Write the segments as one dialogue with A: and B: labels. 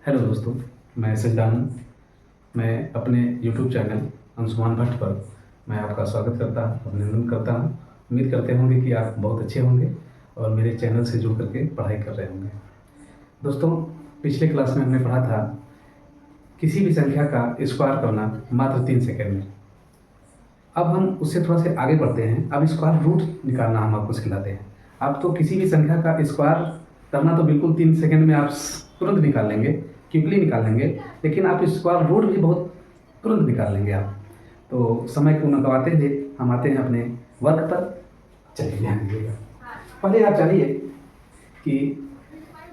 A: Hello दोस्तों, मैं सज्जानंद। मैं अपने यूट्यूब चैनल अंशुमान भट्ट पर मैं आपका स्वागत करता हूँ, अभिनंदन करता हूँ। उम्मीद करते होंगे कि आप बहुत अच्छे होंगे और मेरे चैनल से जुड़ करके पढ़ाई कर रहे होंगे। दोस्तों, पिछले क्लास में हमने पढ़ा था किसी भी संख्या का स्क्वायर करना मात्र 3 सेकंड में। अब हम उससे थोड़ा सा आगे बढ़ते हैं। अब स्क्वायर रूट निकालना हम आपको सिखाते हैं। आप तो किसी भी संख्या का स्क्वायर करना तो बिल्कुल 3 सेकंड में आप तुरंत निकाल लेंगे, क्विकली निकाल लेंगे, लेकिन आप स्क्वायर रूट भी बहुत तुरंत निकाल लेंगे आप। तो समय को न गवाते हुए हम आते हैं अपने वर्क पर। चलिए ध्यान दीजिएगा। पहले आप जानिए कि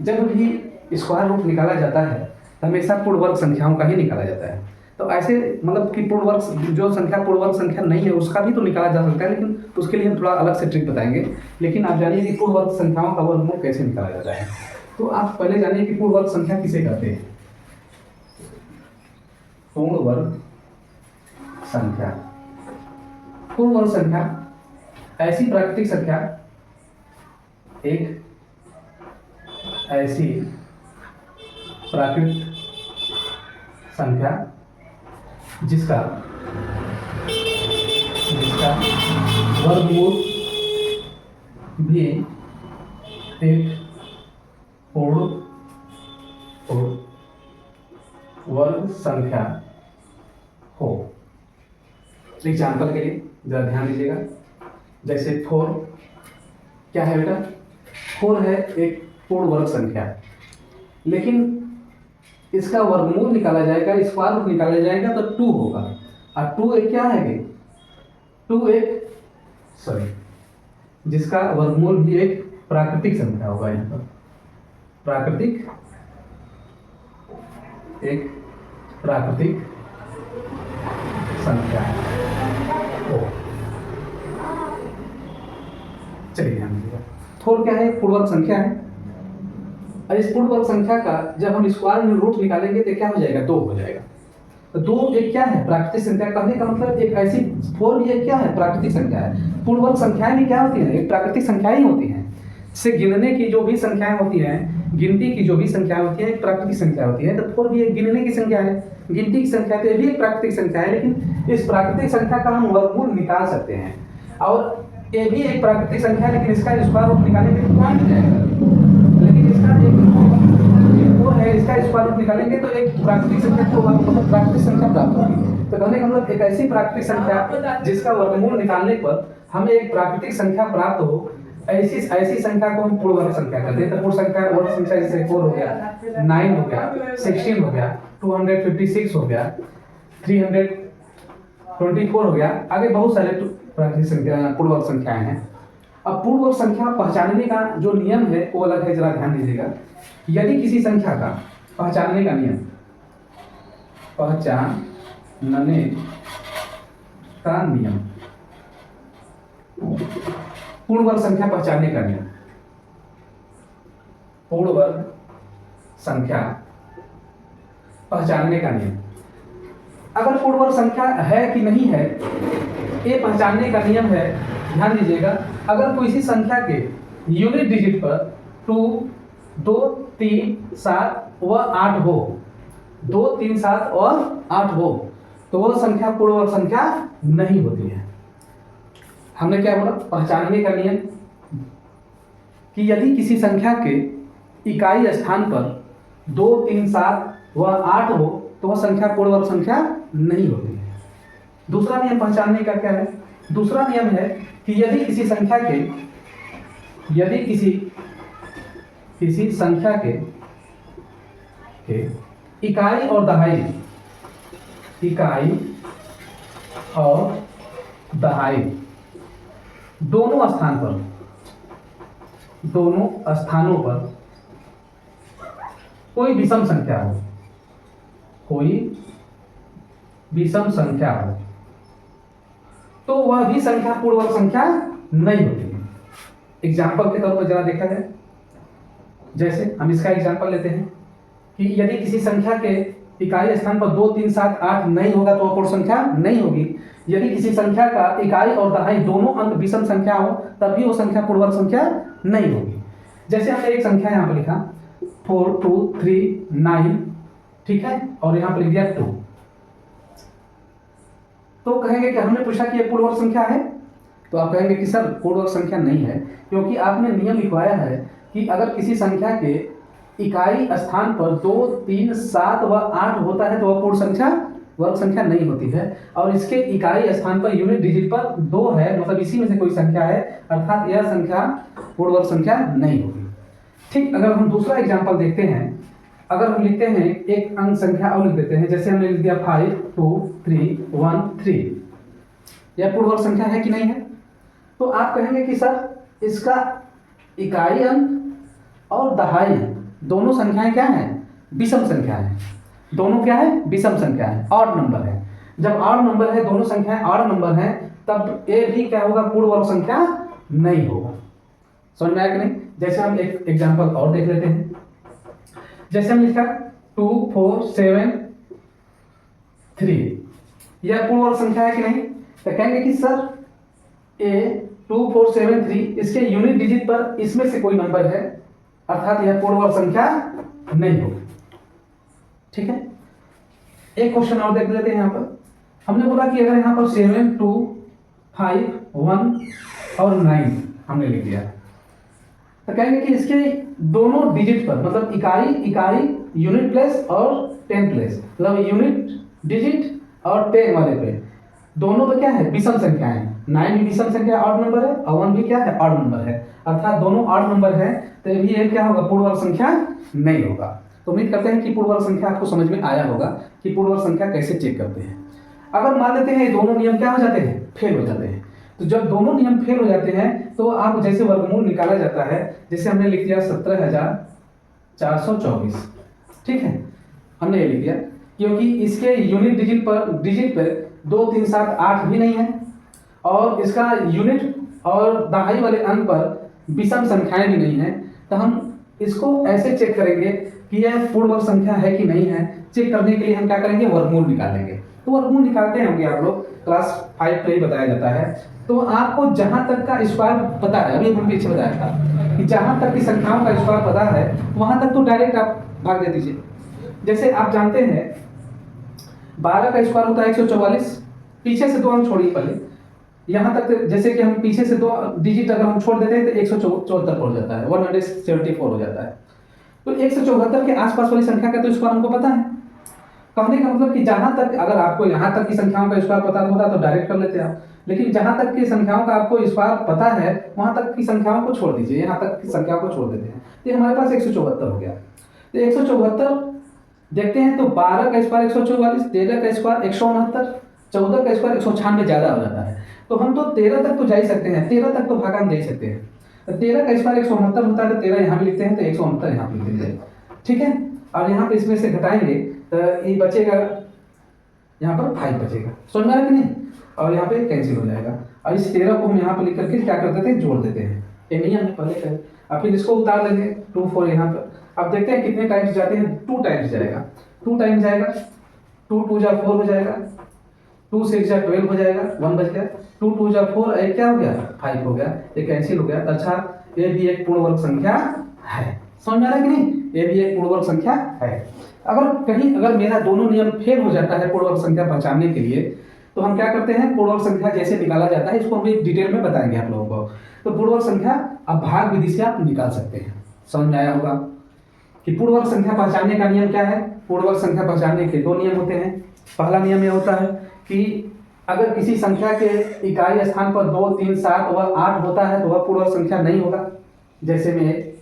A: जब भी स्क्वायर रूट निकाला जाता है तो हमेशा पूर्ण वर्ग संख्याओं का ही निकाला जाता है। तो ऐसे मतलब कि पूर्ण वर्ग जो संख्या पूर्ण वर्ग संख्या नहीं है उसका भी तो निकाला जा सकता है, लेकिन उसके लिए हम थोड़ा अलग से ट्रिक बताएंगे। लेकिन आप जानिए कि पूर्ण वर्ग संख्याओं का वर्गमूल कैसे निकाला जाता है। तो आप पहले जानिए कि पूर्ण वर्ग संख्या किसे कहते हैं। पूर्ण वर्ग संख्या, पूर्ण वर्ग संख्या ऐसी प्राकृतिक संख्या, एक ऐसी प्राकृत संख्या जिसका वर्गमूल भी एक पूर्ण वर्ग संख्या हो। एग्जाम्पल के लिए जरा ध्यान दीजिएगा। जैसे 4 क्या है बेटा? 4 है एक पूर्ण वर्ग संख्या, लेकिन इसका वर्गमूल निकाला जाएगा, स्क्वायर रूट निकाला जाएगा तो 2 होगा। और 2 एक क्या है? 2 एक जिसका वर्गमूल भी एक प्राकृतिक संख्या होगा। यहाँ पर प्राकृतिक, एक प्राकृतिक संख्या हो। चलिए ध्यान दीजिएगा। 4 क्या है? पूर्ण वर्ग संख्या है। और इस पूर्ण वर्ग संख्या का जब हम स्क्वायर में रूट निकालेंगे तो क्या हो जाएगा? 2 हो जाएगा। तो 2 एक क्या है? प्राकृतिक संख्या। कहने का मतलब एक ऐसी 4 भी एक क्या है? प्राकृतिक संख्या है। पूर्ण वर्ग संख्याएं भी क्या होती हैं? एक प्राकृतिक संख्याएं ही होती हैं। से गिनने की जो भी संख्याएं होती हैं, गिनती की जो भी संख्या होती है एक प्राकृतिक संख्या होती है। तो 4 भी एक गिनने की संख्या है, गिनती की संख्या, तो ये भी एक प्राकृतिक संख्या है। लेकिन इस प्राकृतिक संख्या का हम वर्गमूल निकाल सकते हैं। और ये भी एक प्राकृतिक संख्या है, लेकिन इसका स्क्वायर रूट निकालने के लिए क्या मिल जाएगा? लेकिन इसका इसका स्क्वायर रूट निकालेंगे तो एक प्राकृतिक संख्या को मतलब प्राकृतिक संख्या प्राप्त होगी। तो कहने का मतलब एक ऐसी प्राकृतिक संख्या जिसका वर्गमूल निकालने पर हमें एक प्राकृतिक संख्या प्राप्त हो, ऐसी संख्या को हम पूर्ण वर्ग संख्या कहते हैं। तो पूर्ण संख्या वर्ग संख्या जैसे 4 हो गया, 9 हो गया, 16 हो गया, 256 हो गया, 324 हो गया, आगे बहुत सारे प्राकृतिक संख्या पूर्ण वर्ग संख्याएं हैं। अब पूर्ण वर्ग संख्या पहचानने का जो नियम है वो अलग है, जरा ध्यान दीजिएगा। यदि किसी संख्या का पहचानने का नियम, पहचानने का नियम, पूर्ण वर्ग संख्या पहचानने का नियम, पूर्ण वर्ग संख्या पहचानने का नियम। अगर पूर्ण वर्ग संख्या है कि नहीं है ये पहचानने का नियम है। ध्यान दीजिएगा, अगर कोई सी संख्या के यूनिट डिजिट पर 2, 3, 7 व 8 हो, 2, 3, 7 और 8 हो, तो वह संख्या पूर्ण वर्ग संख्या नहीं होती है। हमने क्या बोला? पहचानने का नियम कि यदि किसी संख्या के इकाई स्थान पर 2, 3, 7 व 8 हो तो वह संख्या पूर्ण वर्ग संख्या नहीं होती है। दूसरा नियम पहचानने का क्या है? दूसरा नियम है कि यदि किसी संख्या के किसी संख्या के इकाई और दहाई, इकाई और दहाई दोनों स्थानों पर कोई विषम संख्या हो, कोई विषम संख्या हो, तो वह भी संख्या पूर्ण वर्ग संख्या नहीं होती है। एग्जाम्पल के तौर पर जरा देखा जाए। जैसे हम इसका एग्जाम्पल लेते हैं कि यदि किसी संख्या के इकाई स्थान पर 2, 3, 7, 8 नहीं होगा तो वह पूर्ण संख्या नहीं होगी। यदि किसी संख्या का इकाई और दहाई दोनों अंक विषम संख्या हो तब भी वो संख्या पूर्ण वर्ग संख्या नहीं होगी। जैसे हमने एक संख्या यहाँ पर लिखा 4, 2, 3, 9 ठीक है, और यहाँ पर लिख दिया 2। तो कहेंगे कि हमने पूछा कि ये पूर्ण वर्ग संख्या है, तो आप कहेंगे कि सर पूर्ण वर्ग संख्या नहीं है, क्योंकि आपने नियम लिखवाया है कि अगर किसी संख्या के इकाई स्थान पर 2, 3, 7 व 8 होता है तो वह पूर्ण संख्या वर्ग संख्या नहीं होती है, और इसके इकाई स्थान पर यूनिट डिजिट पर 2 है, मतलब इसी में से कोई संख्या है, अर्थात यह संख्या पूर्ण वर्ग संख्या नहीं होगी। ठीक, अगर हम दूसरा एग्जाम्पल देखते हैं, अगर हम लिखते हैं एक अंक संख्या और लिख देते हैं, जैसे हमने लिख दिया 5, 2, 3, 1, 3, यह पूर्ण वर्ग संख्या है कि नहीं है? तो आप कहेंगे कि सर इसका इकाई अंक और दहाई अंक दोनों संख्याएं क्या हैं? विषम संख्या है। दोनों क्या है? विषम संख्या है, ऑड नंबर है। जब ऑड नंबर है, दोनों संख्याएं ऑड नंबर हैं, तब ए भी क्या होगा? पूर्ण वर्ग संख्या नहीं होगा। समझ में आया कि नहीं? जैसे हम एक एग्जांपल और देख लेते हैं, जैसे हम लिखा 2, 4, 7, 3, यह पूर्ण वर्ग संख्या है कि नहीं? तो कहेंगे कि सर ए 2, 4, 7, 3 इसके यूनिट डिजिट पर इसमें से कोई नंबर है, अर्थात यह पूर्ण वर्ग संख्या नहीं होगी। ठीक है, एक क्वेश्चन और देख लेते हैं। यहाँ पर हमने बोला कि अगर यहाँ पर 7, 2, 5, 1 और 9 हमने लिख दिया, तो कहेंगे कि इसके दोनों डिजिट पर, मतलब इकाई यूनिट प्लेस और 10 प्लेस, मतलब यूनिट डिजिट और 10 वाले पे दोनों तो क्या है? विषम संख्या है। 9 भी विषम संख्या ऑड नंबर है और 1 भी क्या है? ऑड नंबर है, अर्थात दोनों ऑड नंबर है, तो ये भी क्या होगा? पूर्ण वर्ग संख्या नहीं होगा। तो उम्मीद करते हैं कि पूर्ण वर्ग संख्या आपको समझ में आया होगा कि पूर्ण वर्ग संख्या कैसे चेक करते हैं। अगर मान लेते हैं दोनों नियम क्या हो जाते हैं? फेल हो जाते हैं। तो जब दोनों नियम फेल हो जाते हैं तो आप जैसे वर्गमूल निकाला जाता है, जैसे हमने लिख दिया 17,424, ठीक है, हमने ये लिख दिया क्योंकि इसके यूनिट डिजिट पर 2, 3, 7, 8 भी नहीं है, और इसका यूनिट और दहाई वाले अंक पर विषम संख्याएं भी नहीं है, तो हम इसको ऐसे चेक करेंगे कि यह पूर्ण वर्ग संख्या है कि नहीं है। चेक करने के लिए हम क्या करेंगे? वर्गमूल निकालेंगे। तो वर्गमूल निकालते होंगे आप लोग, क्लास 5 में ही बताया जाता है। तो आपको जहां तक का स्क्वायर पता है, अभी हम पीछे बताया था कि जहां तक की संख्याओं का स्क्वायर पता है वहां तक तो डायरेक्ट आप भाग दे दीजिए। जैसे आप जानते हैं 12 का स्क्वायर होता है 144, पीछे से 2 अंक छोड़िए पहले, यहाँ तक जैसे कि हम पीछे से 2 डिजिट अगर हम छोड़ देते हैं तो 174 हो जाता है, 174 हो जाता है। तो 174 के आसपास वाली संख्या का तो स्क्वायर हमको पता है। कहने का मतलब कि जहां तक, अगर आपको यहाँ तक की संख्याओं का स्क्वायर पता होता तो डायरेक्ट कर लेते आप, लेकिन जहां तक की संख्याओं का आपको स्क्वायर पता है वहां तक की संख्याओं को छोड़ दीजिए, यहाँ तक की संख्याओं को छोड़ देते हैं, तो हमारे पास 174 हो गया। तो 174 देखते हैं तो 12 का स्क्वायर 144, 13 का स्क्वायर 169, 14 का स्क्वायर 196 ज्यादा हो जाता है। तो हम तो 13 तक तो जा ही सकते हैं, 13 तक तो भाग हम दे सकते हैं। तो 13 का स्क्वायर 169 होता है, तो 13 यहाँ भी लिखते हैं, तो 169 यहाँ पे लिख देंगे, ठीक है। और यहाँ पे इसमें से घटाएंगे तो ये बचेगा, यहाँ पर 5 बचेगा, समझ में आ रहा कि नहीं? और यहाँ पे कैंसिल हो जाएगा, और इस 13 को हम यहाँ पे लिख करके क्या कर देते हैं? जोड़ देते हैं। ये नहीं हमने पहले करें, अब फिर इसको उतार लेंगे 2, 4 यहाँ पर। अब देखते हैं कितने टाइम्स जाते हैं। 2 टाइम्स जाएगा, 2 टाइम्स जाएगा, 2 2 जा 4 हो जाएगा, 2 6 जा 12 हो जाएगा, 1 बच गया, 2 2 जा 4, एक क्या हो गया? 5 हो गया, ये कैंसिल हो गया। अच्छा, ये भी एक पूर्ण वर्ग संख्या है, समझ में आ रहा है कि नहीं? ये भी एक पूर्ण वर्ग संख्या है। अगर मेरा दोनों नियम फेल हो जाता है पूर्ण वर्ग संख्या पहचानने के लिए, तो हम क्या करते हैं? पूर्ण वर्ग संख्या जैसे निकाला जाता है इसको हम एक डिटेल में बताएंगे आप लोगों को। तो पूर्ण वर्ग संख्या अब भाग विधि से आप निकाल सकते हैं। समझ में आया होगा कि पूर्ण वर्ग संख्या पहचानने का नियम क्या है? पूर्ण वर्ग संख्या पहचानने के 2 नियम होते हैं। पहला नियम यह होता है कि अगर किसी संख्या के इकाई स्थान पर 2, 3, 7 व 8 होता है तो वह पूर्ण वर्ग संख्या नहीं होगा। जैसे में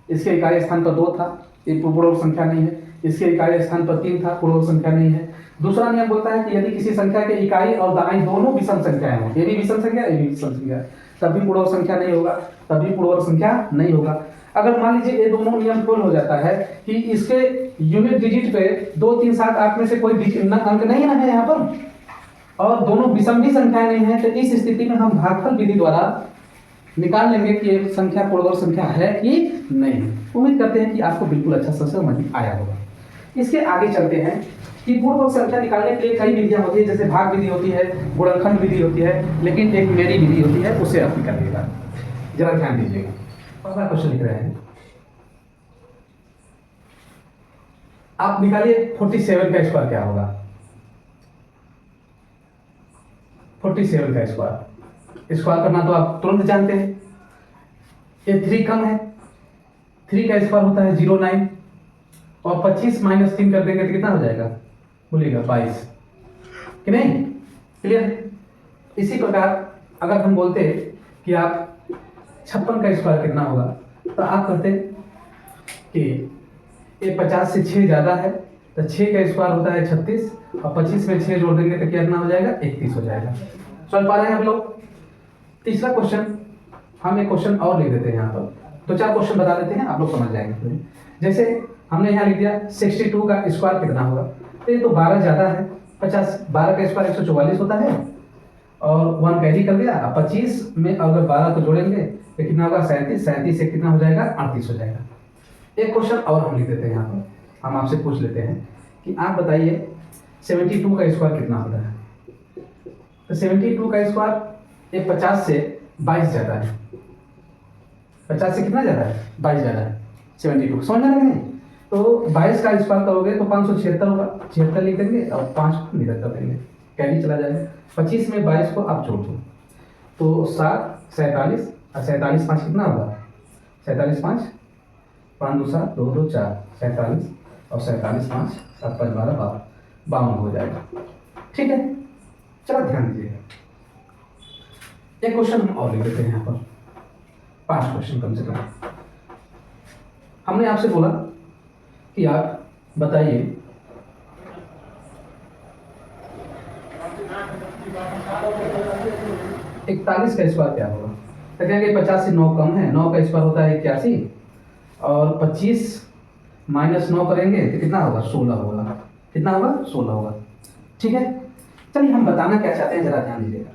A: इसके इकाई स्थान पर 2 था, ये पूर्ण वर्ग संख्या नहीं है। इसके इकाई स्थान पर 3 था, पूर्ण वर्ग संख्या नहीं है। दूसरा नियम बोलता है कि यदि किसी संख्या के इकाई और दाई दोनों विषम संख्याएं हों, ये भी विषम संख्या, ये भी विषम संख्या, तभी पूर्ण वर्ग संख्या नहीं होगा, तभी पूर्ण वर्ग संख्या नहीं होगा। अगर मान लीजिए ये दोनों नियम फेल हो जाता है कि इसके यूनिट डिजिट पे 2, 3, 7, 8 में से कोई अंक नहीं है यहाँ पर, और दोनों विषम भी संख्याएं नहीं है, तो इस स्थिति में हम भागफल विधि द्वारा निकाल लेंगे कि ये संख्या पूर्ण वर्ग संख्या है कि नहीं। उम्मीद करते हैं कि आपको बिल्कुल अच्छा सा समझ आया होगा। इसके आगे चलते हैं कि पूर्ण वर्ग संख्या निकालने के लिए कई विधियां होती है, जैसे भाग विधि होती है, गुणनखंड विधि होती है, लेकिन एक मेरी विधि होती है, उसे आप निकालिएगा, जरा ध्यान दीजिएगा। पहला क्वेश्चन लिख रहे हैं, आप निकालिए 47 का स्क्वायर क्या होगा। 47 का स्क्वायर, स्क्वायर करना तो आप तुरंत जानते हैं। ये 3 कम है, 3 का स्क्वायर होता है 09, और 25 माइनस 3 कर देंगे तो कितना हो जाएगा बोलिएगा 22, कि नहीं? क्लियर? इसी प्रकार अगर हम बोलते कि आप 56 का स्क्वायर कितना होगा, तो आप कहते कि ये 50 से 6 ज़्यादा है, तो 6 का स्क्वायर होता है 36, और 25 में 6 जोड़ देंगे तो कितना हो जाएगा 31 हो जाएगा। समझ पा रहे हैं आप लोग? तीसरा क्वेश्चन, हम एक क्वेश्चन और लिख देते हैं यहाँ पर, तो 4 क्वेश्चन बता देते हैं, आप लोग समझ जाएंगे। जैसे हमने यहाँ लिख दिया 62 का स्क्वायर कितना होगा, तो ये तो 12 ज़्यादा है, 50, 12 का स्क्वायर 144 होता है, और 1 कैरी कर दिया। 25 में अगर 12 को जोड़ेंगे तो कितना होगा 37, 37 से कितना हो जाएगा 38 हो जाएगा। एक क्वेश्चन और हम लिख देते हैं यहाँ पर, हम आपसे पूछ लेते हैं कि आप बताइए 72 का स्क्वायर कितना होता है। तो 72 का स्क्वायर ये 50 से 22 ज़्यादा है, 50 से कितना ज़्यादा है 22 ज़्यादा है 72, समझ में नहीं? तो 22 का स्क्वायर करोगे तो 576 होगा, 76 लिख देंगे और 5 को निरस्त कर देंगे, कैरी चला जाएगा। 25 में 22 को आप जोड़ दो तो 7, 47, और 47 5 कितना होगा 47 5, 5 2 7 2 2 4, 47, और 47 5 7 5 12 52 हो जाएगा। ठीक है, चलो ध्यान दीजिएगा। एक क्वेश्चन हम और लिख देते हैं यहाँ पर, 5 क्वेश्चन कम से कम। हमने आपसे बोला कि आप बताइए 41 का स्क्वायर क्या होगा। तो कहेंगे 50 से 9 कम है, 9 का स्क्वायर होता है 81, और 25 माइनस 9 करेंगे तो कितना होगा 16 होगा। कितना होगा 16 होगा। ठीक है, चलिए हम बताना क्या चाहते हैं जरा ध्यान दीजिएगा।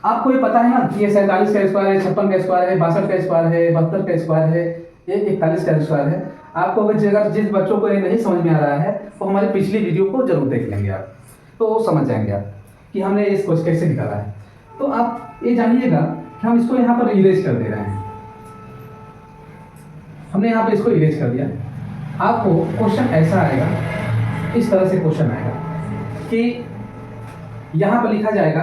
A: आपको ये पता है ना कि ये 47 का स्क्वायर है, 56 का स्क्वायर है, 62 का स्क्वायर है, 72 का स्क्वायर है, ये 41 का स्क्वायर है। आपको अगर जिस बच्चों को ये नहीं समझ में आ रहा है तो हमारी पिछली वीडियो को जरूर देख लेंगे आप, तो समझ जाएंगे आप कि हमने इसको कैसे निकाला है। तो आप ये जानिएगा कि हम इसको यहाँ पर इरेज कर दे रहे हैं। हमने यहाँ पर इसको इरेज कर दिया। आपको क्वेश्चन ऐसा आएगा, इस तरह से क्वेश्चन आएगा कि यहाँ पर लिखा जाएगा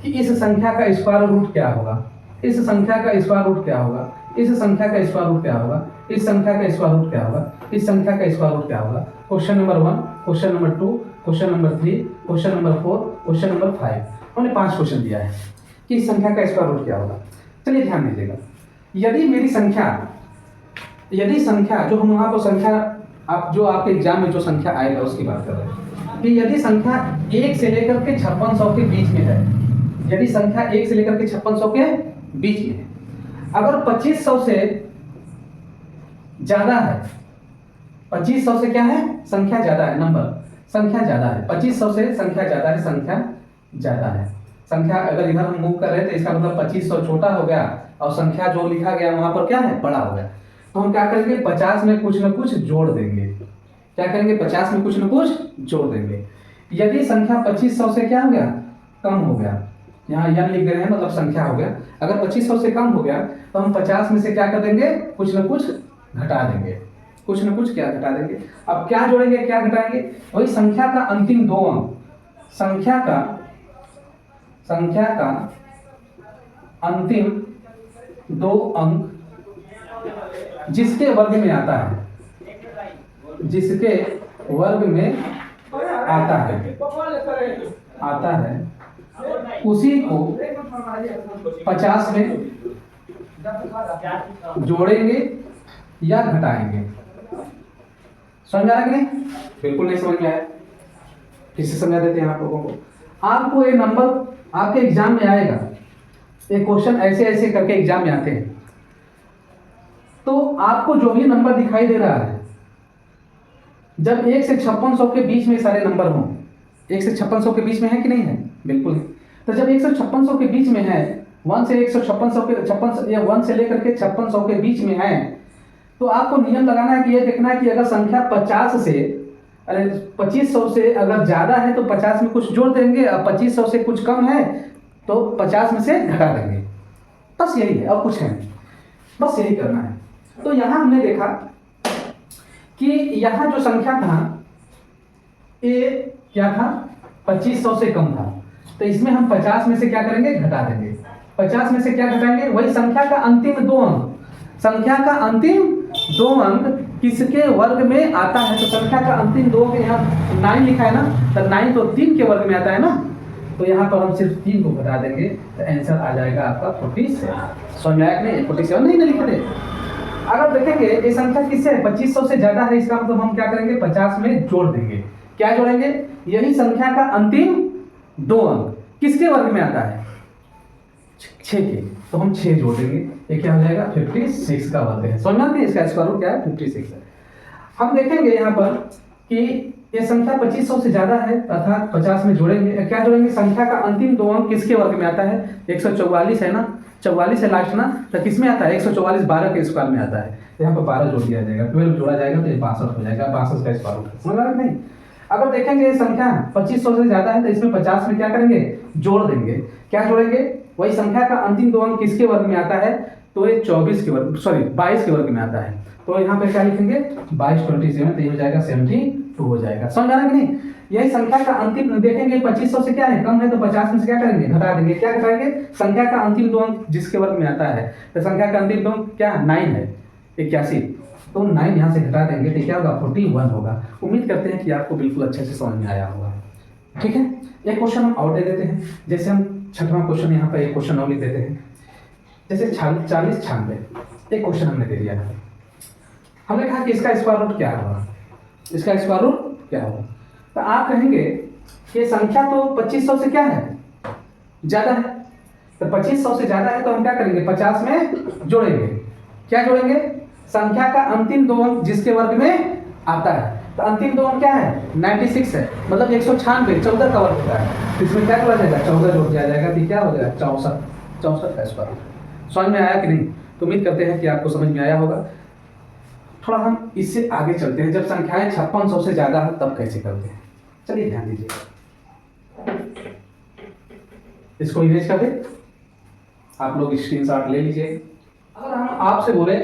A: कि इस संख्या का स्क्वायर रूट क्या होगा, इस संख्या का स्क्वायर रूट क्या होगा, इस संख्या का स्क्वायर रूट क्या होगा, इस संख्या का स्क्वायर रूट क्या होगा, इस संख्या का स्क्वायर रूट क्या होगा। Question number 1, question number 2, question number 3, question number 4, question number 5, हमने 5 क्वेश्चन दिया है कि इस संख्या का स्क्वायर रूट क्या होगा। चलिए ध्यान दीजिएगा, यदि संख्या जो हम वहाँ पर संख्या आप जो आपके एग्जाम में जो संख्या आएगा उसकी बात कर रहे हैं कि यदि संख्या 1 से लेकर के 5600 के बीच में है, यदि संख्या 1 से लेकर के 5600 के बीच में है, अगर 2500 से ज्यादा है, 2500 से क्या है संख्या ज्यादा है, नंबर संख्या ज्यादा है, 2500 से संख्या ज्यादा है, संख्या ज्यादा है। संख्या अगर इधर हम मूव कर रहे हैं तो इसका मतलब 2500 छोटा हो गया और संख्या जो लिखा गया वहां पर क्या है बड़ा हो गया। तो हम क्या करेंगे 50 में कुछ न कुछ जोड़ देंगे। क्या करेंगे 50 में कुछ न कुछ जोड़ देंगे। यदि संख्या 2500 से क्या हो गया कम हो गया, यहाँ यन लिख दे रहे हैं मतलब संख्या हो गया, अगर 2500 से कम हो गया तो हम 50 में से क्या कर देंगे कुछ न कुछ घटा देंगे, कुछ न कुछ क्या घटा देंगे। अब क्या जोड़ेंगे क्या घटाएंगे, वही संख्या का अंतिम 2 अंक, संख्या का अंतिम 2 अंक जिसके वर्ग में आता है, जिसके वर्ग में आता है उसी को 50 में जोड़ेंगे या घटाएंगे। समझ आ रहा कि नहीं? बिल्कुल नहीं समझ में आया, फिर से समझा देते हैं आप लोगों को। आपको ये नंबर आपके एग्जाम में आएगा, ये क्वेश्चन ऐसे ऐसे करके एग्जाम में आते हैं। तो आपको जो भी नंबर दिखाई दे रहा है, जब 1 से 5600 के बीच में सारे नंबर हों, 1 से 5600 के बीच में है कि नहीं है? बिल्कुल। तो जब 1 से 5600 के बीच में है, 1 से 15600 के 56 या 1 से लेकर के 5600 के बीच में है, तो आपको नियम लगाना है कि ये देखना है कि अगर संख्या 2500 से अगर ज्यादा है तो 50 में कुछ जोड़ देंगे, और 2500 से कुछ कम है तो 50 में से घटा देंगे। बस यही है और कुछ है, बस यही करना है। तो यहाँ हमने देखा कि यहाँ जो संख्या था ए क्या था 2500 से कम था, तो इसमें हम 50 में से क्या करेंगे घटा देंगे। 50 में से क्या घटाएंगे, वही संख्या का अंतिम दो अंक, संख्या का अंतिम दो अंक किसके वर्ग में आता है, तो संख्या का अंतिम दो अंक यहाँ 9 लिखा है ना, तो 9 तो 3 के वर्ग में आता है ना, तो यहाँ पर हम सिर्फ 3 को घटा देंगे तो आंसर आ जाएगा आपका 47। समझ में आया कि नहीं, 47 नहीं ना लिखे थे। अगर देखेंगे ये संख्या किससे है 2500 से ज्यादा है, इसका मतलब हम क्या करेंगे 50 में जोड़ देंगे। क्या जोड़ेंगे, यही संख्या का अंतिम दो अंक किसके वर्ग में आता है 6 के, तो हम 6 जोड़ देंगे, ये क्या हो जाएगा 56 का वर्ग है। समझ में आती है, इसका स्क्वायर रूट क्या है 56 है। हम देखेंगे यहाँ पर कि ये संख्या 2500 से ज्यादा है अर्थात 50 में जोड़ेंगे, क्या जोड़ेंगे, संख्या का अंतिम दो अंक किसके वर्ग में आता है, 144 है ना, 44 है लास्ट ना, तो किस में आता है 144 12 के स्क्वायर में आता है, तो यहाँ पर 12 जोड़ दिया जाएगा, 12 जोड़ा जाएगा तो ये 62 हो जाएगा, 62 का स्क्वायर रूट। समझ रहे नहीं। अगर देखेंगे ये संख्या 2500 से ज्यादा है तो इसमें 50 में क्या करेंगे जोड़ देंगे, क्या जोड़ेंगे, वही संख्या का अंतिम दो अंक किसके वर्ग में आता है, तो ये 22 के वर्ग में आता है, तो यहाँ पे क्या लिखेंगे 22 27, तो ये हो जाएगा 72 हो जाएगा। समझ आ रहा है कि नहीं। यही संख्या का अंतिम देखेंगे 2500 से क्या है कम है, तो 50 में से क्या करेंगे घटा देंगे, क्या घटाएंगे, संख्या का अंतिम दो अंक जिसके वर्ग में आता है, तो संख्या का अंतिम दो अंक क्या 9 है 81, तो 9 यहाँ से घटा देंगे तो क्या होगा 41 होगा। उम्मीद करते हैं कि आपको बिल्कुल अच्छे से समझ में आया होगा। ठीक है, एक क्वेश्चन हम और दे देते हैं, जैसे हम 6वां क्वेश्चन यहाँ पर एक क्वेश्चन और लिख देते हैं, जैसे 40 96 एक क्वेश्चन हमने दे दिया है, हमने कहा कि इसका स्क्वायर रूट क्या होगा, इसका स्क्वायर रूट क्या होगा, तो आप कहेंगे कि संख्या तो 2500 से क्या है ज्यादा है, तो 2500 से ज्यादा है तो हम क्या करेंगे 50 में जोड़ेंगे, क्या जोड़ेंगे, संख्या का अंतिम दो अंक जिसके वर्ग में आता है, तो अंतिम दो अंक क्या है 96 है, मतलब 196 14 का वर्ग होता है, तो इसमें क्या जोड़ा जाएगा 14 जोड़ दिया जाएगा, तो क्या हो जाएगा 64 का स्क्वायर रूट। समझ में आया कि नहीं, तो उम्मीद करते हैं कि आपको समझ में आया होगा। थोड़ा हम इससे आगे चलते हैं, जब संख्याएं 5600 से ज्यादा है तब कैसे करते हैं, चलिए ध्यान दीजिए, इसको इरेज कर दे, आप लोग स्क्रीनशॉट ले लीजिए। अगर हम आपसे बोले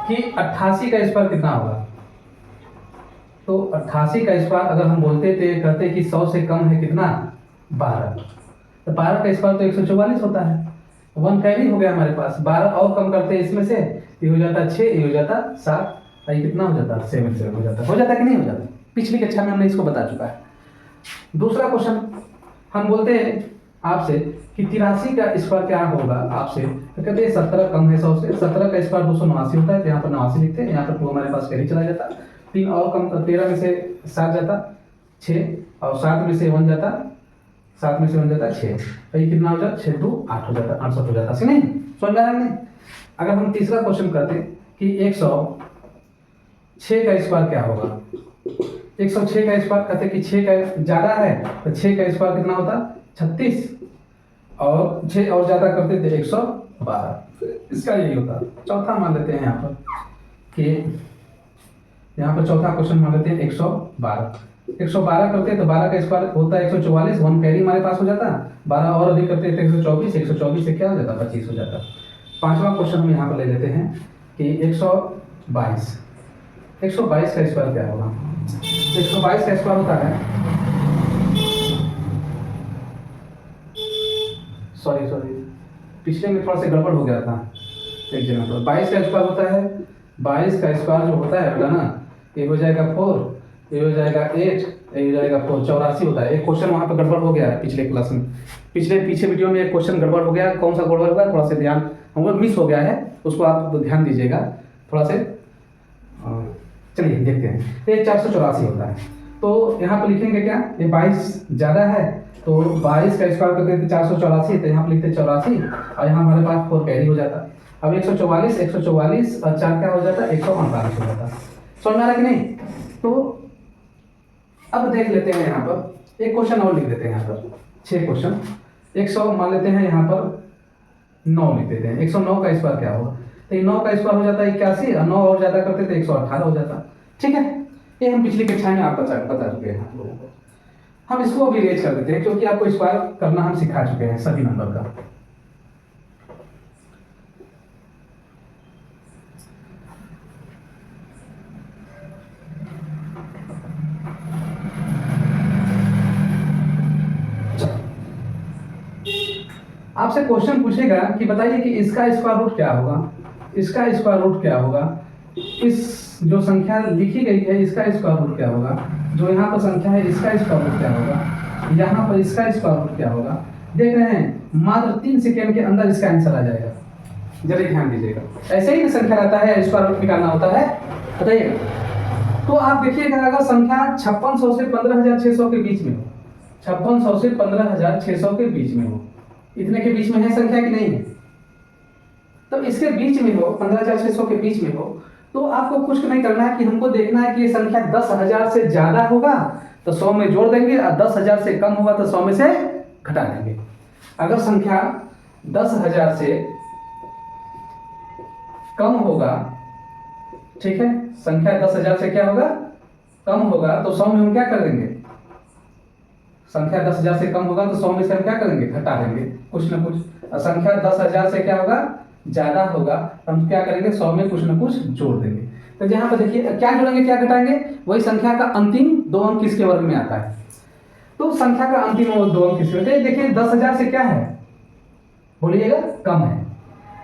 A: कि 88 का स्क्वायर कितना होगा, तो 88 का स्क्वायर अगर हम बोलते थे कहते कि 100 से कम है कितना 12, तो 12 का स्क्वायर तो 144 होता है, 1 कैरी हो गया हमारे पास, 12 और कम करते हैं इसमें से, ये हो जाता 6, ये हो जाता 7, ये कितना हो जाता 7 हो जाता कि नहीं हो जाता, पिछली कक्षा में हमने इसको बता चुका है। दूसरा क्वेश्चन हम बोलते हैं आपसे कि 83 का स्क्वायर क्या होगा आपसे, तो कहते हैं 17 कम है 100 से, 17 का स्क्वायर 289 होता है, तो यहाँ पर 89 लिखते हैं, यहाँ पर 2 हमारे पास कैरी चला जाता, 3 और कम 13 में से 7 जाता 6, और 7 में से 1 जाता 7 में से 1 जाता 6, तो ये कितना हो जाता 6 2 8 हो जाता 68 हो जाता, सही नहीं, समझ में आया नहीं। अगर हम तीसरा क्वेश्चन करते हैं कि 106 का स्क्वायर क्या होगा, 106 का स्क्वायर कहते कि 6 का ज्यादा है तो 6 का स्क्वायर कितना होता 36, और 6 और ज्यादा करते थे 112, इसका यही होता। चौथा मान लेते हैं यहाँ पर कि यहाँ पर चौथा क्वेश्चन मान लेते हैं 112 करते हैं तो 12 का स्क्वायर होता है 144, 1 कैरी हमारे पास हो जाता, 12 और अधिक करते हैं 124 से क्या हो जाता 25 हो जाता। पांचवा क्वेश्चन हम यहाँ पर ले लेते हैं कि 122 का स्क्वायर क्या होगा, 122 का स्क्वायर होता है, सॉरी पिछले में थोड़ा सा गड़बड़ हो गया था एक जगह पर, 22 का स्क्वायर होता है, 22 का स्क्वायर जो होता है बेटा ना, ये हो जाएगा 4, ये हो जाएगा 8, ये हो जाएगा 4, 84 होता है। एक क्वेश्चन वहाँ पर गड़बड़ हो गया है पिछले क्लास में, पीछे वीडियो में एक क्वेश्चन गड़बड़ हो गया, कौन सा गड़बड़ हुआ थोड़ा सा ध्यान हमको मिस हो गया है, उसको आप ध्यान दीजिएगा थोड़ा से। चलिए देखते हैं, ये 484 होता है, तो यहाँ पर लिखेंगे क्या, ये 22 ज़्यादा है तो 22 का स्क्वायर करते थे 484, तो यहाँ पर लिखते 84, और यहाँ हमारे पास 4 कैरी हो जाता। अब 144 और 4 क्या हो जाता 148 हो जाता। समझ में आ रहा कि नहीं। तो अब देख लेते हैं यहाँ पर एक क्वेश्चन और लिख देते हैं, यहाँ पर 6 क्वेश्चन, 100 मान लेते हैं, यहाँ पर 9 लिख देते हैं, 109 का स्क्वायर क्या होगा, तो 9 का स्क्वायर हो जाता है 81, और 9 और ज्यादा करते थे 118 हो जाता। ठीक है, ये हम पिछली कक्षा में आप बता चुके हैं आप लोगों को, हम इसको अभी रेज कर देते हैं क्योंकि आपको स्क्वायर करना हम सिखा चुके हैं सभी नंबर का। आपसे क्वेश्चन पूछेगा कि बताइए कि इसका स्क्वायर रूट क्या होगा, इसका स्क्वायर रूट क्या होगा, इस जो संख्या लिखी गई है इसका स्क्वायर रूट क्या होगा, जो यहाँ पर संख्या है इसका स्क्वायर रूट क्या होगा, यहाँ पर इसका स्क्वायर रूट क्या होगा। देख रहे हैं मात्र 3 सेकेंड के अंदर इसका आंसर आ जाएगा। जरा ध्यान दीजिएगा, ऐसे ही संख्या रहता है, स्क्वायर रूट निकालना होता है, बताइएगा। तो आप देखिएगा अगर संख्या 5600 से 15600 के बीच में हो, 5600 से 15600 के बीच में हो, इतने के बीच में है संख्या कि नहीं है, तो इसके बीच में हो, 15600 के बीच में हो, तो आपको कुछ नहीं करना है कि हमको देखना है कि ये संख्या 10,000 से ज्यादा होगा तो 100 में जोड़ देंगे, और 10,000 से कम होगा तो 100 में से घटा देंगे। अगर संख्या 10,000 से कम होगा, ठीक है, संख्या 10,000 से क्या होगा, कम होगा, तो 100 में हम क्या कर देंगे, संख्या 10,000 से कम होगा तो 100 में से हम क्या करेंगे, घटा देंगे कुछ ना कुछ। और संख्या 10,000 से क्या होगा, ज्यादा होगा, हम क्या करेंगे, 100 में कुछ ना कुछ जोड़ देंगे। तो यहाँ पर देखिए क्या जोड़ेंगे, क्या घटाएंगे, वही संख्या का अंतिम 2 अंक किसके वर्ग में आता है। तो संख्या का अंतिम 2 अंक किसके, देखिए 10,000 से क्या है, बोलिएगा कम है,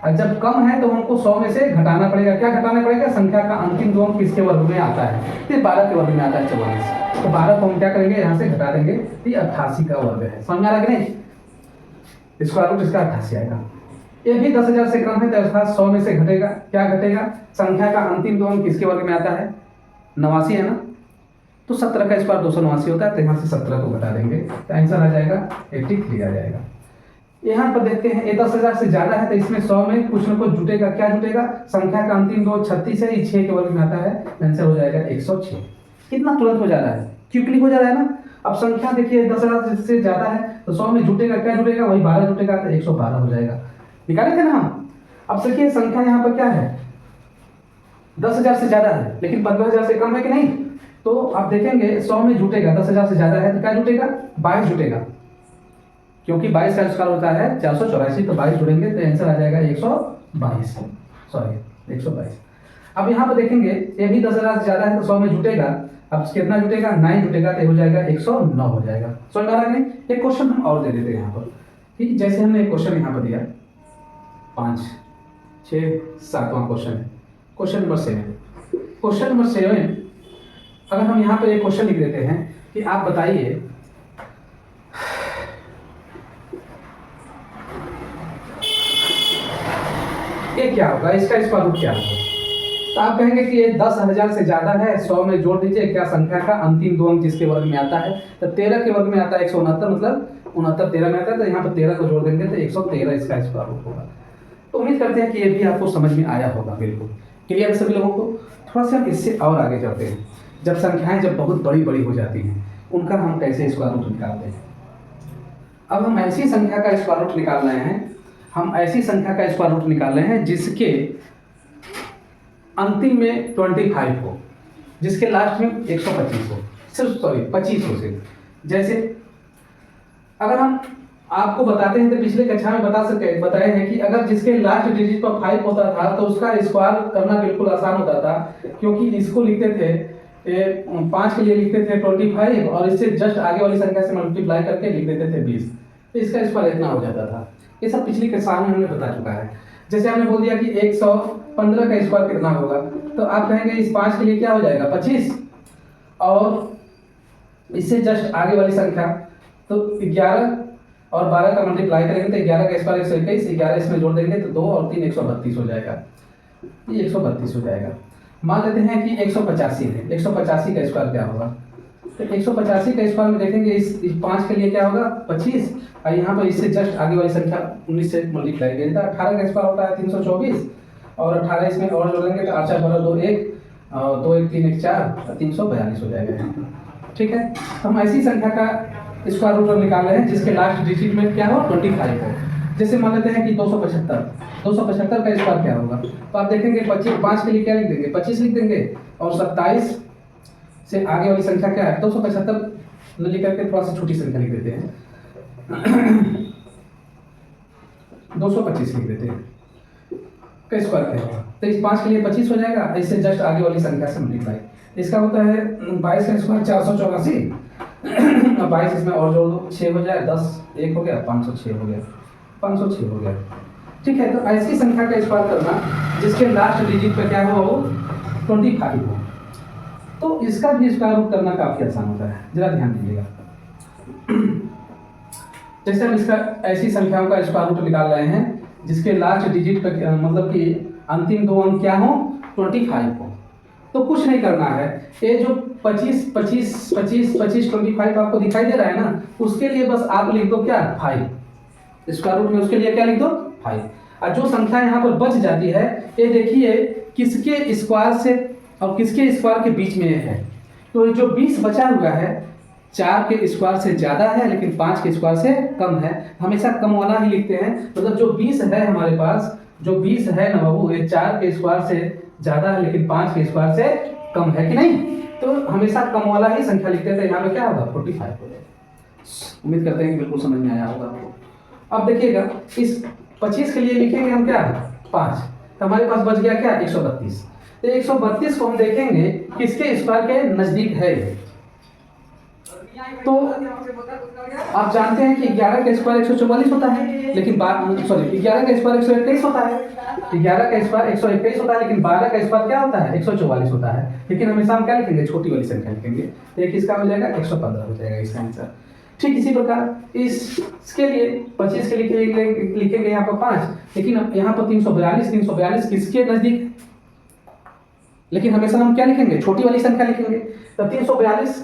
A: और जब कम है तो हमको 100 में से घटाना पड़ेगा। क्या घटाना पड़ेगा, संख्या का अंतिम 2 अंक किसके वर्ग में आता है, फिर 12 के वर्ग में आता है 44। तो 12 को हम क्या करेंगे, यहाँ से घटा देंगे, ये 88 का वर्ग है। समझ आ रहा है कि नहीं, स्क्वायर रूट इसका 88 आएगा। ये भी 10,000 से कम है तो अर्थात 100 में से घटेगा, क्या घटेगा, संख्या का अंतिम 2 अंक किसके वर्ग में आता है, 89 है ना, तो 17 का स्क्वायर 289 होता है, तो यहाँ से 17 को घटा देंगे तो आंसर आ जाएगा 83 आ जाएगा। यहाँ पर देखते हैं ये 10,000 से ज्यादा है तो इसमें 100 में कुछ ना कुछ जुटेगा। क्या जुटेगा, संख्या का अंतिम 2 36 है, ये 6 के वर्ग में आता है, आंसर हो जाएगा 106। कितना तुरंत हो जा रहा है, क्विकली हो जा रहा है ना। अब संख्या देखिए 10,000 से ज्यादा है तो 100 में जुटेगा, क्या जुटेगा, वही 12 जुटेगा, तो 112 हो जाएगा। निकाले थे ना हम। अब देखिए संख्या यहाँ पर क्या है, 10,000 से ज्यादा है लेकिन 15,000 से कम है कि नहीं, तो आप देखेंगे 100 में जुटेगा, 10,000 से ज्यादा है तो क्या जुटेगा, 22 जुटेगा, क्योंकि 22 का स्क्वायर होता है 484, तो 22 जुड़ेंगे तो आंसर आ जाएगा 122, सॉरी 122। अब यहाँ पर देखेंगे ये भी 10,000 से ज्यादा है तो 100 में जुटेगा, अब कितना जुटेगा, 9 जुटेगा, तो हो जाएगा 109 हो जाएगा। समझ आ रहा है। एक क्वेश्चन हम और दे देते हैं यहाँ पर, ठीक, जैसे हमने एक क्वेश्चन यहाँ पर दिया 5, 6, 7वां क्वेश्चन है, क्वेश्चन नंबर 7। क्वेश्चन नंबर 7 अगर हम यहाँ पर एक क्वेश्चन लिख देते हैं कि आप बताइए ये क्या होगा, इसका स्क्वायर रूट क्या होगा। तो आप कहेंगे कि ये 10,000 से ज्यादा है, 100 में जोड़ दीजिए, क्या संख्या का अंतिम 2 अंक जिसके वर्ग में आता है, तो 13 के वर्ग में आता है 169, मतलब 69 13 में आता है, तो यहाँ पर 13 को जोड़ देंगे तो 113 इसका स्क्वायर रूट होगा। तो उम्मीद करते हैं कि ये भी आपको समझ में आया होगा। बिल्कुल क्लियर है सभी लोगों को। थोड़ा सा हम इससे और आगे चलते हैं, जब संख्याएं जब बहुत बड़ी बड़ी हो जाती हैं उनका हम कैसे स्क्वायर रूट निकालते हैं। अब हम ऐसी संख्या का स्क्वायर रूट निकाल रहे हैं, हम ऐसी संख्या का स्क्वायर रूट निकाल रहे हैं जिसके अंतिम में 25 हो, जिसके लास्ट में 125 हो, सिर्फ सॉरी 25 हो सिर्फ। जैसे अगर हम आपको बताते हैं तो पिछले कक्षा में बताए हैं कि अगर जिसके लास्ट डिजिट पर 5 होता था तो उसका स्क्वायर करना बिल्कुल आसान होता था, क्योंकि इसको लिखते थे 5 के लिए लिखते थे 25 और इससे जस्ट आगे वाली संख्या से मल्टीप्लाई करके लिख देते थे 20, तो इसका स्क्वायर इतना हो जाता था। ये सब पिछली कक्षा में हमने बता चुका है। जैसे हमने बोल दिया कि 115 का स्क्वायर कितना होगा, तो आप कहेंगे इस 5 के लिए क्या हो जाएगा 25, और इससे जस्ट आगे वाली संख्या तो 11 और 12 का मल्टीप्लाई करेंगे तो 11 का स्क्वायर 121, 11 इसमें जोड़ देंगे तो 2 और 3 132 हो जाएगा, ये 132 हो जाएगा। मान लेते हैं कि 185 है, 185 का स्क्वायर क्या होगा, तो 185 का स्क्वायर में देखेंगे इस 5 के लिए क्या होगा 25, और यहाँ पर इससे जस्ट आगे वाली संख्या 19 से मल्टीप्लाई करेंगे तो 18 का स्क्वायर होता है 324, और 18 इसमें और जोड़ देंगे तो 8 4 12 2 1 और 2 1 3 1 4 342 हो जाएगा। ठीक है, हम ऐसी संख्या का स्क्वायर रूट निकाल रहे हैं जिसके लास्ट डिजिट में क्या हो 25 हो। जैसे मान लेते हैं कि 275 का स्क्वायर क्या होगा, तो आप देखेंगे 5 के लिए क्या लिख देंगे 25 लिख देंगे, और 27 से आगे वाली संख्या क्या है 275 न लिख करके थोड़ा सा छोटी संख्या लिख देते हैं 225 लिख देते हैं का स्क्वायर क्या होगा, तो इस 5 के लिए 25 हो जाएगा, इससे जस्ट आगे वाली संख्या से मल्टीप्लाई। इसका होता है 22 का स्क्वायर 484, 22 इसमें और जोड़ दो 6 हो जाए, 10 1 हो गया 506 हो गया। 506 हो गया। ठीक है, तो ऐसी संख्या का स्क्वायर करना जिसके लास्ट डिजिट पे क्या हो 25 हो, तो इसका भी स्क्वायर रूट करना काफी आसान होता है। जरा ध्यान दीजिएगा, जैसे हम इसका ऐसी संख्याओं का स्क्वायर रूट निकाल रहे हैं जिसके लास्ट डिजिट पे मतलब कि अंतिम दो अंक क्या हो 25 हो, तो कुछ नहीं करना है। ये जो 25 25 25 25 25 आपको दिखाई दे रहा है ना, उसके लिए बस आप लिख दो क्या 5 स्क्वायर रूट में, उसके लिए क्या लिख दो 5। और जो संख्या यहाँ पर बच जाती है, ये देखिए किसके स्क्वायर से और किसके स्क्वायर के बीच में है। तो जो 20 बचा हुआ है 4 के स्क्वायर से ज़्यादा है लेकिन 5 के स्क्वायर से कम है, हमेशा कम वाला ही लिखते हैं। मतलब जो 20 है हमारे पास, जो 20 है ना बाबू, ये 4 के स्क्वायर से ज़्यादा है लेकिन 5 के स्क्वायर से कम है कि नहीं, तो हमेशा कम वाला ही संख्या लिखते हैं। तो यहाँ पे क्या होगा 45 हो जाएगा। उम्मीद करते हैं कि बिल्कुल समझ में आया होगा आपको। अब देखिएगा इस 25 के लिए लिखेंगे हम क्या 5, तो हमारे पास बच गया क्या 132। तो 132 को हम देखेंगे किसके स्क्वायर के नजदीक है। तो आप जानते हैं कि 11 का स्क्वायर 144 होता है, लेकिन 11 का स्क्वायर 121 होता है, 11 का स्क्वायर 121 होता है, लेकिन 12 का स्क्वायर क्या होता है 144 होता है। लेकिन हमेशा हम क्या लिखेंगे छोटी वाली संख्या लिखेंगे, तो एक इसका हो जाएगा 115 हो जाएगा इसका आंसर। ठीक इसी प्रकार इसके लिए 25 के लिखेंगे यहाँ पर 5, लेकिन यहाँ पर 342 किसके नजदीक, लेकिन हमेशा हम क्या लिखेंगे छोटी वाली संख्या लिखेंगे। तो 342,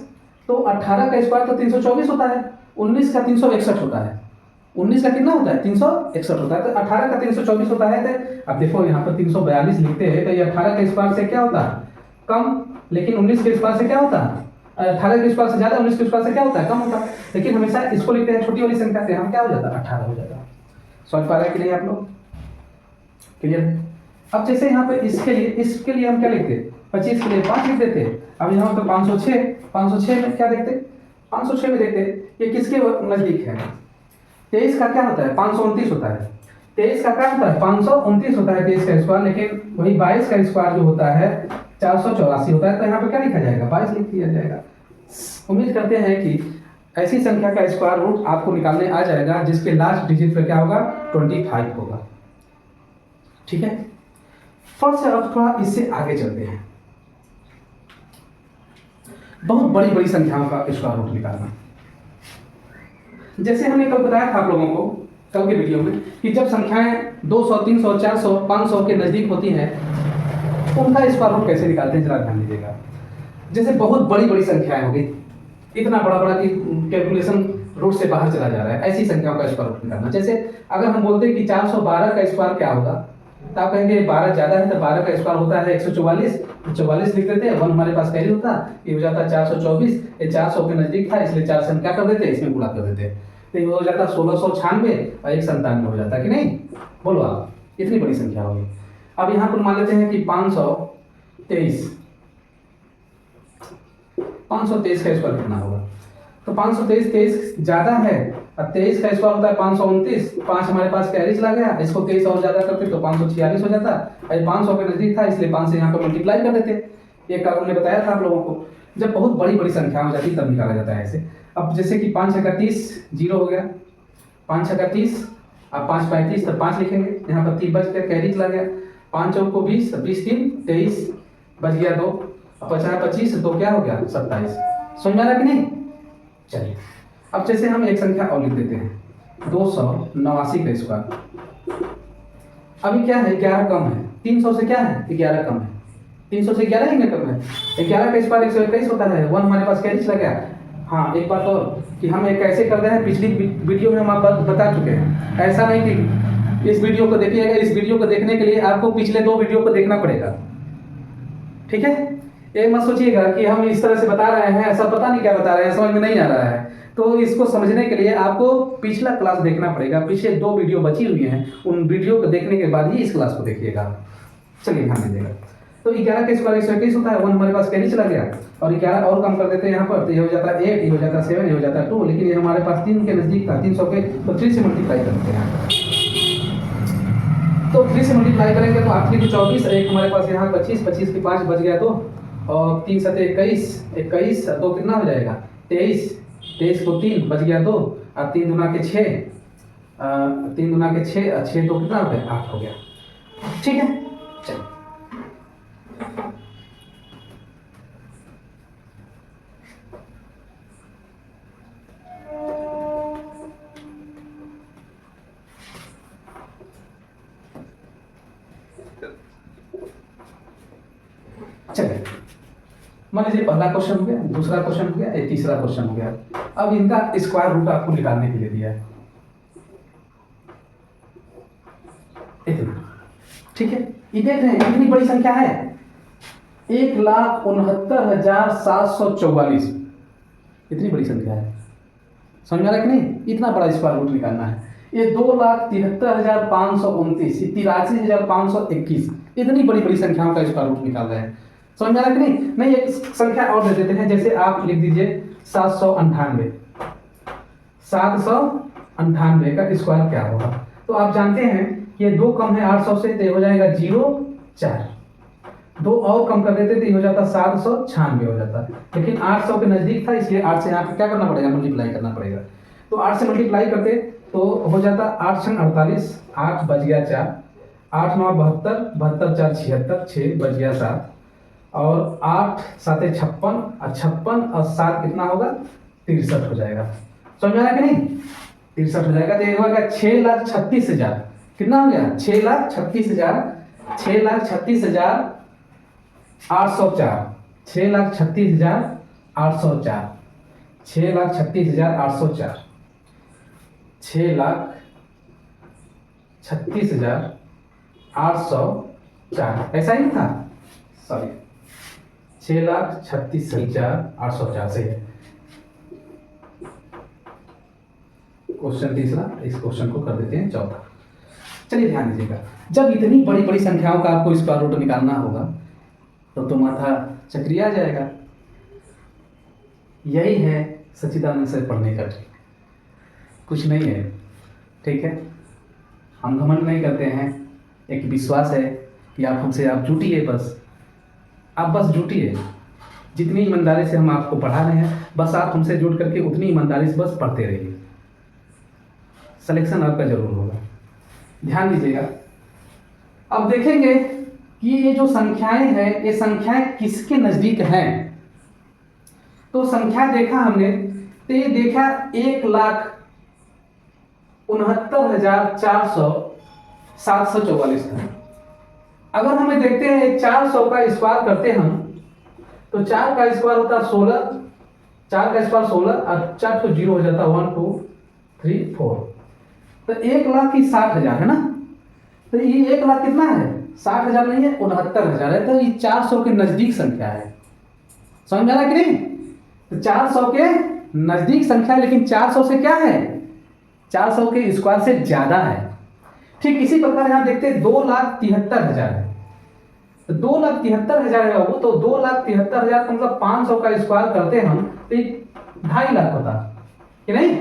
A: तो 18 का स्क्वायर तो 324 होता है, 19 का 361 होता है, 19 का कितना होता है 361 होता है, तो 18 का 324 होता है। तो अब देखो यहाँ पर 342 लिखते हैं, तो ये 18 के स्क्वायर से क्या होता है कम, लेकिन 19 के स्क्वायर से क्या होता है 18 के स्क्वायर से ज़्यादा, 19 के स्क्वायर से क्या होता है कम होता है। लेकिन हमेशा इसको लिखते हैं छोटी वाली संख्या से, हम क्या हो जाता है 18 हो जाता है। समझ पा रहे हैं कि नहीं आप लोग, क्लियर। अब जैसे यहाँ पे इसके लिए हम क्या लिखते 25 के लिए 5 लिख देते। अब यहाँ पे 506 में क्या देखते 506 में देखते ये किसके नजदीक है। 23 का क्या होता है 529 होता है, 23 का क्या होता है 529 होता है 23 का स्क्वायर, लेकिन वही 22 का स्क्वायर जो होता है 484 होता है। तो यहाँ पे क्या लिखा जाएगा 22 लिख दिया जाएगा। उम्मीद करते हैं कि ऐसी संख्या का स्क्वायर रूट आपको निकालने आ जाएगा जिसके लास्ट डिजिट पे क्या होगा 25 होगा। ठीक है, फर्स्ट से अब थोड़ा इससे आगे चलते हैं। बहुत बड़ी बड़ी संख्याओं का स्क्वायर रूट निकालना, जैसे हमने कल बताया था आप लोगों को कल के वीडियो में कि जब संख्याएं 200 300 400 500 के नजदीक होती हैं उनका स्क्वायर रूट कैसे निकालते हैं, जरा ध्यान दीजिएगा। जैसे बहुत बड़ी बड़ी संख्याएं होगी, इतना बड़ा कि कैलकुलेशन रूट से बाहर चला जा रहा है, ऐसी संख्याओं का स्क्वायर रूट निकालना। जैसे अगर हम बोलते हैं कि 412 का स्क्वायर क्या होगा, तो आप कहेंगे 12 ज़्यादा है, तो 12 का स्क्वायर होता है 144, 44 लिख देते हैं, 1 हमारे पास कैरी होता, ये हो जाता है 424। ये 400 के नजदीक था इसलिए 4 से हम क्या कर देते हैं इसमें गुणा कर देते हैं, तो ये हो जाता है 1696 और 197 हो जाता है कि नहीं। बोलो आप, इतनी बड़ी संख्या होगी। अब यहाँ पर मान लेते हैं कि 523 का स्क्वायर कितना होगा, तो 523 ज़्यादा है और 23 का स्क्वायर होता है 529, 5 हमारे पास कैरी चला गया, इसको 23 और ज़्यादा करते तो 546 हो जाता। अभी 500 के नज़दीक था इसलिए 5 से यहाँ पर मल्टीप्लाई कर देते। ये काम हमने बताया था आप लोगों को, जब बहुत बड़ी बड़ी संख्या हो जाती है तब निकाला जाता है ऐसे। अब जैसे कि 5 छक्का 30 जीरो हो गया, 5 छक्का 30, अब 5 35 तो 5 लिखेंगे, यहाँ पर 3 बच गया कैरी चला गया, 5 चौक को 20, 20 3 23 बच गया 2, अब 50 25 तो क्या हो गया 27। समझ में आ रहा कि नहीं। चलिए अब जैसे हम एक संख्या और लिख देते हैं 289 का स्क्वायर। अभी क्या है 11 कम है, 300 से क्या है 11 कम है, 300 से 11 ही कम है। 11 का स्क्वायर 121 होता है, 1 हमारे पास कैरी चला गया। हाँ एक बात और कि हम एक कैसे कर रहे हैं, पिछली वीडियो में हम आप बता चुके हैं। ऐसा नहीं कि इस वीडियो को देखिएगा, इस वीडियो को देखने के लिए आपको पिछले 2 वीडियो को देखना पड़ेगा। ठीक है, ये मत सोचिएगा कि हम इस तरह से बता रहे हैं, ऐसा पता नहीं क्या बता रहे हैं, समझ में नहीं आ रहा है। तो इसको समझने के लिए आपको पिछला क्लास देखना पड़ेगा, पीछे 2 वीडियो बची हुई हैं, उन वीडियो को देखने के बाद ही इस क्लास को देखिएगा। चलिए ध्यान दीजिएगा। तो 11 के स्क्वायर 121 होता है, 1 हमारे पास कैरी चला गया और 11 और कम कर देते हैं यहाँ पर, तो ये हो जाता है 8, ये हो जाता है 7, ये हो जाता है 2, लेकिन ये हमारे पास 3 के नजदीक था 300 के, तो 3 से मल्टीप्लाई करते हैं। तो 3 से मल्टीप्लाई करेंगे तो आखिरी 24, एक हमारे पास यहाँ 25, 25 के 5 बच गया 2 और 3 7 21, 21 2 कितना हो जाएगा 23, 23 को 3 बच गया 2 और 3 दूना के 6, 3 गुना के 6, 6 2 कितना हो गया, 8 हो गया। ठीक है, चलो चलिए, मान लीजिए पहला क्वेश्चन हो गया, दूसरा क्वेश्चन हो गया, ये तीसरा क्वेश्चन हो गया। अब इनका स्क्वायर रूट आपको निकालने के लिए दिया है इतना। ठीक है, ये देख रहे हैं कितनी बड़ी संख्या है, 1,69,744, इतनी बड़ी संख्या है। समझ आ रहा है कि नहीं, इतना बड़ा स्क्वायर रूट निकालना है। ये 2,73,529, 83,521, इतनी बड़ी बड़ी संख्याओं का स्क्वायर रूट निकाल रहे हैं। समझ में आ रहा है कि नहीं। नहीं, एक संख्या और दे देते हैं, जैसे आप लिख दीजिए 798, 798 का स्क्वायर क्या होगा। तो आप जानते हैं कि ये 2 कम है 800 से, तो हो जाएगा 0,4, 2 और कम कर देते तो हो जाता 796 हो जाता, लेकिन 800 के नजदीक था, इसलिए 8 से यहाँ पे क्या करना पड़ेगा, मल्टीप्लाई करना पड़ेगा। तो 8 से मल्टीप्लाई करते तो हो जाता 8 छन 48, 8 बच गया 4, 8 9 72, 72 4 76, 6 बच गया 7, और 8 7 56, और 56 और 7 कितना होगा, 63 हो जाएगा। समझ में आया कि नहीं, 63 हो जाएगा। तो ये होगा 6,36,000, कितना हो गया, 6,36,000, 6,36,804, 6,36,804, 6,36,804, 6,36,804, ऐसा ही था, सॉरी 6,36,804 से है। क्वेश्चन तीसरा, इस क्वेश्चन को कर देते हैं चौथा। चलिए ध्यान दीजिएगा, जब इतनी बड़ी बड़ी संख्याओं का आपको स्क्वायर रूट निकालना होगा तो माथा चक्रिया आ जाएगा। यही है सच्चिदानंद से पढ़ने का ट्रिक, कुछ नहीं है। ठीक है, हम घमंड नहीं करते हैं, एक विश्वास है कि आप हमसे आप जुटिए, आप बस जुटिए। जितनी ईमानदारी से हम आपको पढ़ा रहे हैं, बस आप हमसे जुट करके उतनी ईमानदारी से बस पढ़ते रहिए, सिलेक्शन आपका जरूर होगा। ध्यान दीजिएगा, अब देखेंगे कि ये जो संख्याएं हैं, ये संख्याएं किसके नजदीक हैं। तो संख्या देखा हमने, तो ये देखा 1,69,400,744 था। अगर हमें देखते हैं 400 का स्क्वायर करते हम, तो 4 का स्क्वायर होता 16, 4 का स्क्वायर 16 और 4 तो 0 हो जाता 1 2 3 4, तो 1,60,000 है ना। तो ये 1,00,000 कितना है, 60,000 नहीं है, 69,000 है। तो ये 400 के नजदीक संख्या है। समझ में आ रहा है कि नहीं, तो 400 के नजदीक संख्या है, लेकिन 400 से क्या है, 400 के स्क्वायर से ज्यादा है। ठीक इसी प्रकार यहां देखते हैं 2,73,000 है, तो 2,73,000 है वो, तो 2,73,000 का मतलब 500 का स्क्वायर करते हम तो 2.5 लाख होता कि नहीं।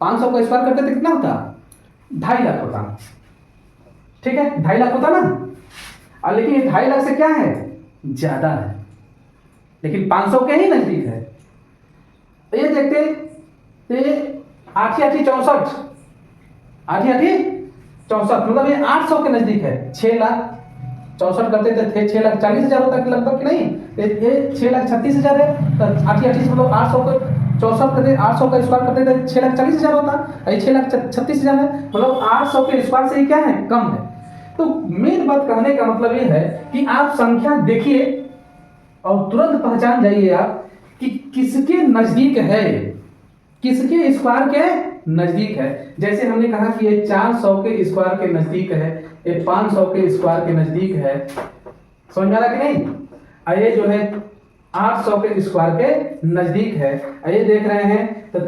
A: 500 का स्क्वायर करते तो कितना होता, 2.5 लाख होता। ठीक है, 2.5 लाख होता ना। और लेकिन ये 2.5 लाख से क्या है, ज्यादा है, लेकिन 500 के ही नजदीक है। तो ये देखते 8 64, 8 64 मतलब ये 800 के नजदीक है। 6,64,000 करते थे 6,40,000 होता है लगभग कि नहीं, ये 6,36,000 है। तो 8 मतलब 800 को 64 करते, 800 का स्क्वायर करते थे 6,40,000 होता, ये 6,36,000 है, मतलब 800 के स्क्वायर से ही क्या है, कम है। तो मेन बात कहने का मतलब ये है कि आप संख्या देखिए और तुरंत पहचान जाइए आप कि किसके नजदीक है, किसके स्क्वायर के नजदीक है। जैसे हमने कहा कि ये 400 के स्क्वायर के नजदीक है, ये 500 के स्क्वायर के नजदीक है। समझ में आ रहा कि नहीं। ये जो है 800 के स्क्वायर के नजदीक है। ये देख रहे हैं तो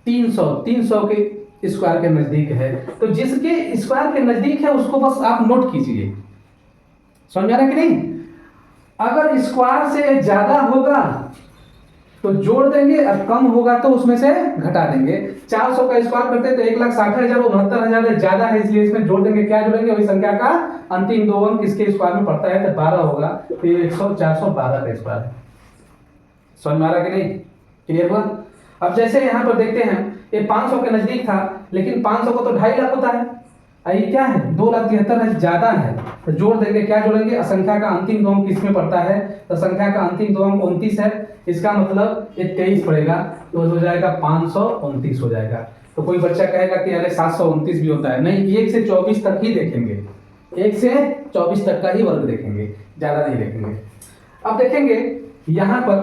A: 300 के स्क्वायर के नजदीक है। तो जिसके स्क्वायर के नजदीक है उसको बस आप नोट कीजिए। समझ में आ रहा कि नहीं। अगर स्क्वायर से ज्यादा होगा तो जोड़ देंगे और कम होगा तो उसमें से घटा देंगे। 400 का स्क्वायर करते तो 1,60,000 और 69,000 ज्यादा है, इसलिए इसमें जोड़ देंगे। क्या जोड़ेंगे, वही संख्या का अंतिम 2 अंक किसके स्क्वायर में पड़ता है, तो 12 होगा। तो ये 412 का स्क्वायर है। समझ में आ रहा कि नहीं, क्लियर हुआ। अब जैसे यहाँ पर देखते हैं ये 500 के नज़दीक था, लेकिन 500 को तो 2.5 लाख होता है, ये क्या है 2,73,000 है, ज़्यादा है। तो जोड़ देंगे, क्या जोड़ेंगे, असंख्या का अंतिम दो अंक किसमें पड़ता है, तो संख्या का अंतिम दो अंक 29 है, इसका मतलब ये 23 पड़ेगा, तो हो जाएगा 529 हो जाएगा। तो कोई बच्चा कहेगा कि अरे 729 भी होता है, नहीं, 1 से 24 तक ही देखेंगे, 1 से 24 तक का ही वर्ग देखेंगे, ज़्यादा नहीं देखेंगे। अब देखेंगे यहाँ पर,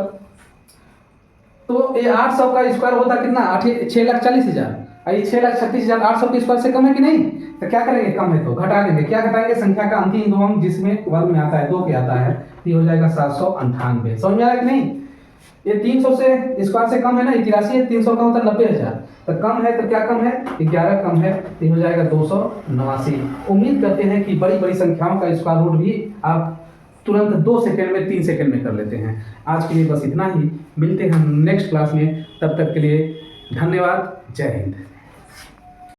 A: तो ये 800 का स्क्वायर होता कितना, 6,40,000, ये 6,36,000 800 के स्क्वायर से कम है कि नहीं, तो क्या करेंगे, कम है तो घटा देंगे, क्या घटाएंगे, संख्या का अंतिम दो अंक जिसमें वर्ग में आता है 2 के आता है, ये हो जाएगा 798। समझ में आया कि नहीं, ये 300 से स्क्वायर से कम है ना, 83 है, 300 का होता है 90,000, तो कम है तो क्या कम है, 11 कम है, तो हो जाएगा 289। उम्मीद करते हैं कि बड़ी बड़ी संख्याओं का स्क्वायर रूट भी आप तुरंत 2 सेकंड में 3 सेकंड में कर लेते हैं। आज के लिए बस इतना ही, मिलते हैं हम नेक्स्ट क्लास में, तब तक के लिए धन्यवाद, जय हिंद।